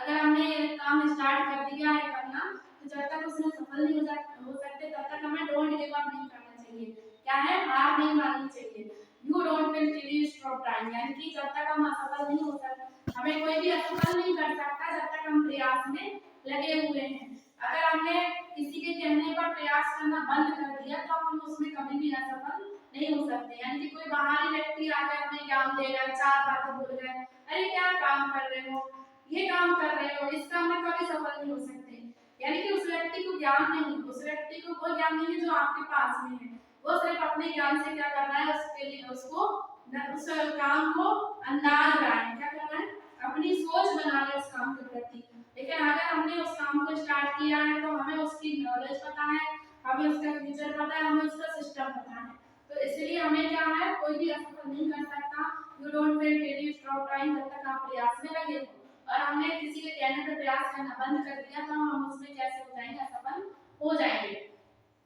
अगर हमने ये काम स्टार्ट कर दिया है करना, तो जब तक उसमें सफल नहीं हो सकते तब तक हमें डोंट गिव अप नहीं करना चाहिए। क्या है, हार नहीं माननी चाहिए। You don't will till you stop trying, यानी कि जब तक हम असफल नहीं हो सकते, हमें कोई भी असफल नहीं कर सकता जब तक हम प्रयास में लगे हुए हैं। अगर हमने किसी के कहने पर प्रयास करना बंद कर दिया तो हम उसमें कभी भी असफल नहीं हो सकते। यानी कि कोई बाहरी व्यक्ति आकर हमें ज्ञान दे रहा है, चार बातें बोल रहा है, अरे क्या काम कर रहे हो, ये काम कर रहे हो, इस काम में कभी सफल नहीं हो सकते। यानी कि उस व्यक्ति को ज्ञान नहीं, उस व्यक्ति को वो ज्ञान नहीं है जो आपके पास में है। वो सिर्फ अपने ज्ञान से क्या कर रहा है, उसके लिए उसको उस काम को अंदाज रहा है, क्या कर रहा है, अपनी सोच बना रहा है उस काम के प्रति। लेकिन अगर हमने उस काम को स्टार्ट किया है तो हमें उसकी नॉलेज पता है, हमें उसका फीचर पता है, हमें उसका सिस्टम पता है। तो इसलिए हमें क्या है, कोई भी असफल नहीं कर सकता। You don't will till you stop trying, जब तक आप प्रयास में लगे हो। और हमने किसी के कहने पर प्रयास करना बंद कर दिया तो हम उसमें कैसे हो जाएंगे, असफल हो जाएंगे।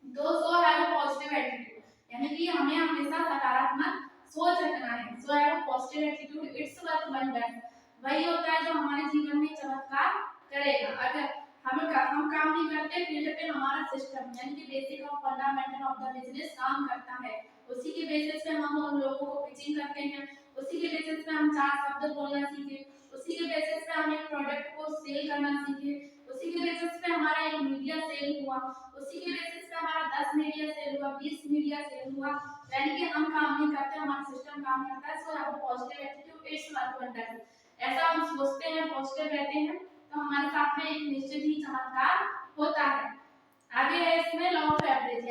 So have a positive attitude, यानी कि हमें हमेशा सकारात्मक सोच रखना है। So have a positive attitude, it's work wonder, वही होता है जो हमारे जीवन में चमत्कार करेगा। अगर हम काम नहीं करते, फील्ड पे हमारा सिस्टम यानी कि बेसिक और फंडामेंटल ऑफ द बिजनेस काम करता है। उसी के बेसिस पे हम उन लोगों को पिचिंग करते हैं, उसी के बेसिस पे हम चार शब्द बोलना सीखे, उसी के बेसिस पे हम एक प्रोडक्ट को सेल करना सीखे, उसी के बेसिस पे हमारा एक मीडिया सेल हुआ, उसी के बेसिस पे हमारा 10 मीडिया सेल हुआ, 20 मीडिया सेल हुआ। यानी कि हम काम नहीं करते, हमारा सिस्टम काम करता है। So have a positive attitude, it's work wonder. ऐसा हम सोचते हैं, पॉजिटिव रहते हैं, तो हमारे साथ में एक निश्चित ही चमत्कार होता है। आगे है इसमें लॉ ऑफ एवरेज।